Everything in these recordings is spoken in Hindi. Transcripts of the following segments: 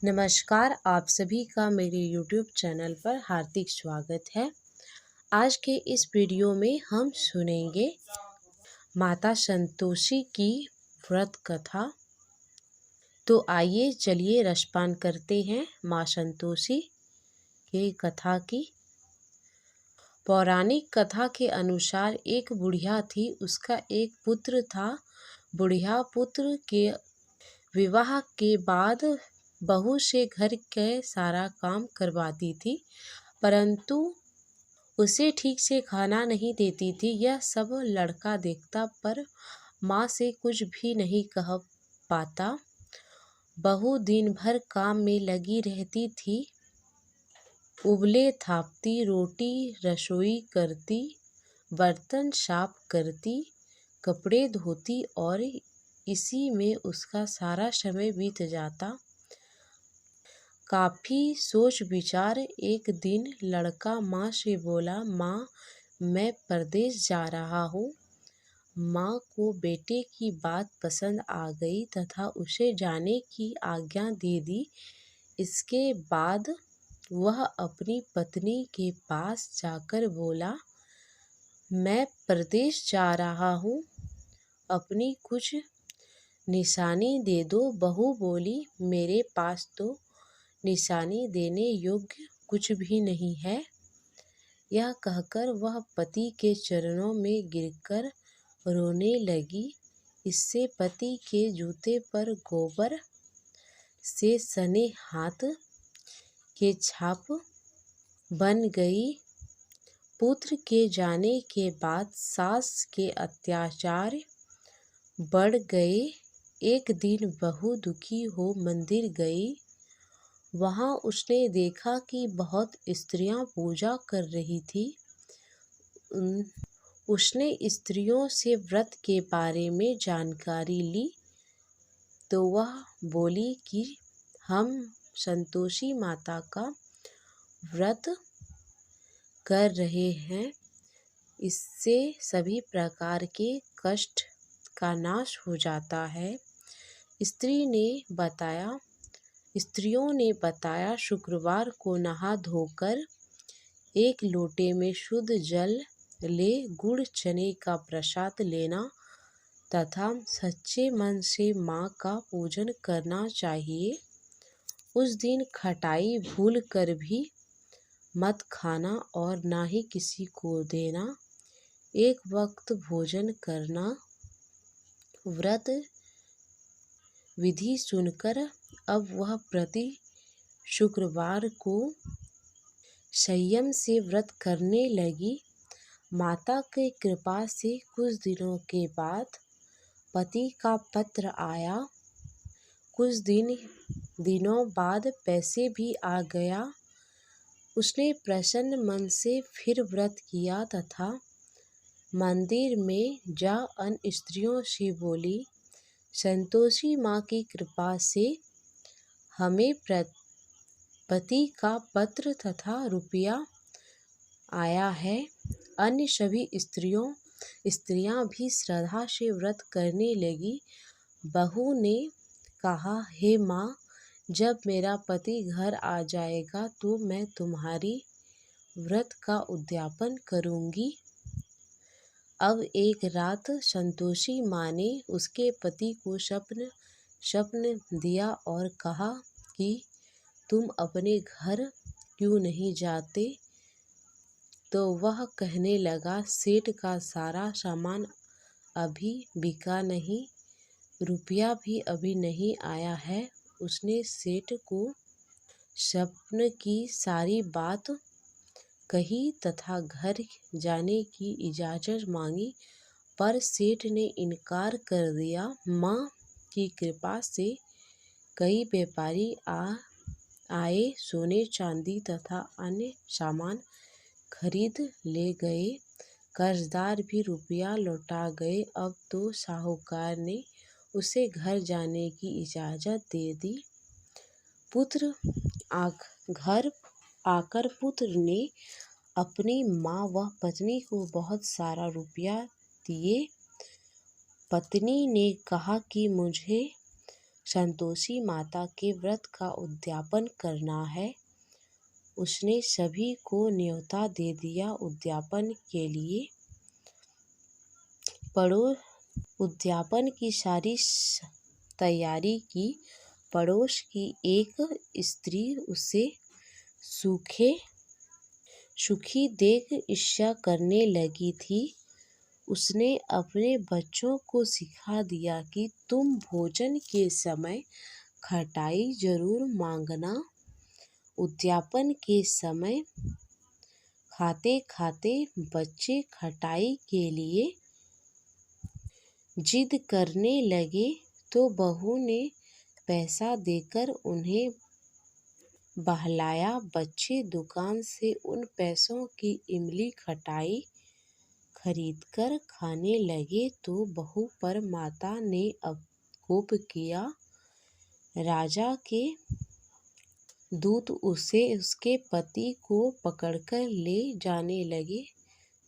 नमस्कार, आप सभी का मेरे YouTube चैनल पर हार्दिक स्वागत है। आज के इस वीडियो में हम सुनेंगे माता संतोषी की व्रत कथा। तो आइए चलिए रसपान करते हैं माँ संतोषी के कथा की। पौराणिक कथा के अनुसार एक बुढ़िया थी, उसका एक पुत्र था। बुढ़िया पुत्र के विवाह के बाद बहू से घर के सारा काम करवाती थी, परंतु उसे ठीक से खाना नहीं देती थी। यह सब लड़का देखता पर माँ से कुछ भी नहीं कह पाता। बहू दिन भर काम में लगी रहती थी, उबले थापती, रोटी रसोई करती, बर्तन साफ करती, कपड़े धोती और इसी में उसका सारा समय बीत जाता। काफ़ी सोच विचार एक दिन लड़का माँ से बोला, माँ मैं परदेश जा रहा हूँ। माँ को बेटे की बात पसंद आ गई तथा उसे जाने की आज्ञा दे दी। इसके बाद वह अपनी पत्नी के पास जाकर बोला, मैं परदेश जा रहा हूँ, अपनी कुछ निशानी दे दो। बहू बोली, मेरे पास तो निशानी देने योग्य कुछ भी नहीं है। यह कहकर वह पति के चरणों में गिरकर रोने लगी। इससे पति के जूते पर गोबर से सने हाथ के छाप बन गई। पुत्र के जाने के बाद सास के अत्याचार बढ़ गए। एक दिन बहू दुखी हो मंदिर गई। वहाँ उसने देखा कि बहुत स्त्रियां पूजा कर रही थी। उसने स्त्रियों से व्रत के बारे में जानकारी ली तो वह बोली कि हम संतोषी माता का व्रत कर रहे हैं, इससे सभी प्रकार के कष्ट का नाश हो जाता है। स्त्रियों ने बताया शुक्रवार को नहा धोकर एक लोटे में शुद्ध जल ले गुड़ चने का प्रसाद लेना तथा सच्चे मन से माँ का पूजन करना चाहिए। उस दिन खटाई भूल कर भी मत खाना और ना ही किसी को देना। एक वक्त भोजन करना। व्रत विधि सुनकर अब वह प्रति शुक्रवार को संयम से व्रत करने लगी। माता की कृपा से कुछ दिनों के बाद पति का पत्र आया। कुछ दिनों बाद पैसे भी आ गया। उसने प्रसन्न मन से फिर व्रत किया तथा मंदिर में जा अन्य स्त्रियों से बोली, संतोषी माँ की कृपा से हमें पति का पत्र तथा रुपया आया है। अन्य सभी स्त्रियां भी श्रद्धा से व्रत करने लगी। बहू ने कहा, हे माँ, जब मेरा पति घर आ जाएगा तो मैं तुम्हारी व्रत का उद्यापन करूँगी। अब एक रात संतोषी माँ ने उसके पति को स्वप्न दिया और कहा कि तुम अपने घर क्यों नहीं जाते? तो वह कहने लगा, सेठ का सारा सामान अभी बिका नहीं, रुपया भी अभी नहीं आया है। उसने सेठ को स्वप्न की सारी बात कही तथा घर जाने की इजाज़त मांगी, पर सेठ ने इनकार कर दिया। माँ की कृपा से कई व्यापारी आए, सोने चांदी तथा अन्य सामान खरीद ले गए। कर्जदार भी रुपया लौटा गए। अब तो साहूकार ने उसे घर जाने की इजाज़त दे दी। घर आकर पुत्र ने अपनी माँ व पत्नी को बहुत सारा रुपया दिए। पत्नी ने कहा कि मुझे संतोषी माता के व्रत का उद्यापन करना है। उसने सभी को न्योता दे दिया उद्यापन के लिए। उद्यापन की सारी तैयारी की। पड़ोस की एक स्त्री उसे सुखी देख ईर्ष्या करने लगी थी। उसने अपने बच्चों को सिखा दिया कि तुम भोजन के समय खटाई जरूर मांगना। उद्यापन के समय खाते खाते बच्चे खटाई के लिए जिद करने लगे तो बहू ने पैसा देकर उन्हें बहलाया। बच्चे दुकान से उन पैसों की इमली खटाई खरीदकर खाने लगे तो बहू पर माता ने अब कोप किया। राजा के दूत उसके पति को पकड़कर ले जाने लगे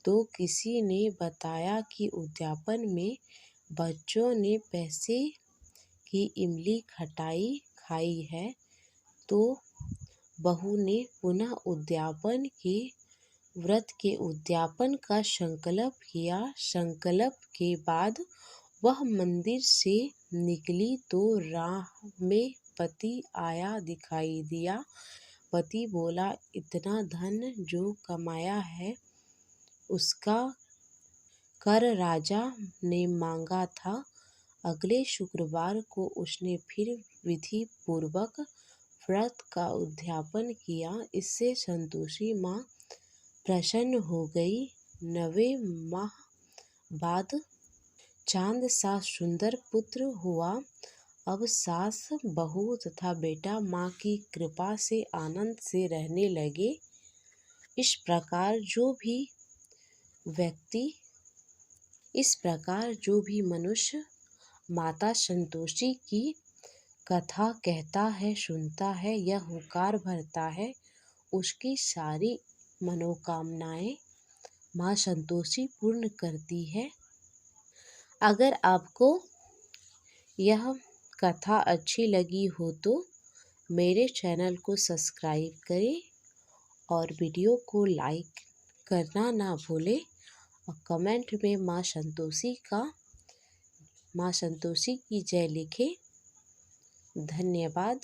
तो किसी ने बताया कि उद्यापन में बच्चों ने पैसे की इमली खटाई खाई है। तो बहू ने पुनः उद्यापन के व्रत के उद्यापन का संकल्प किया। संकल्प के बाद वह मंदिर से निकली तो राह में पति आया दिखाई दिया। पति बोला, इतना धन जो कमाया है उसका कर राजा ने मांगा था। अगले शुक्रवार को उसने फिर विधि पूर्वक व्रत का उद्यापन किया। इससे संतोषी माँ प्रसन्न हो गई। 9वें माह बाद चांद सा सुंदर पुत्र हुआ। अब सास, बहू तथा बेटा माँ की कृपा से आनंद से रहने लगे। इस प्रकार जो भी मनुष्य माता संतोषी की कथा कहता है, सुनता है या हुंकार भरता है, उसकी सारी मनोकामनाएं माँ संतोषी पूर्ण करती है। अगर आपको यह कथा अच्छी लगी हो तो मेरे चैनल को सब्सक्राइब करें और वीडियो को लाइक करना ना भूलें और कमेंट में माँ संतोषी की जय लिखें। धन्यवाद।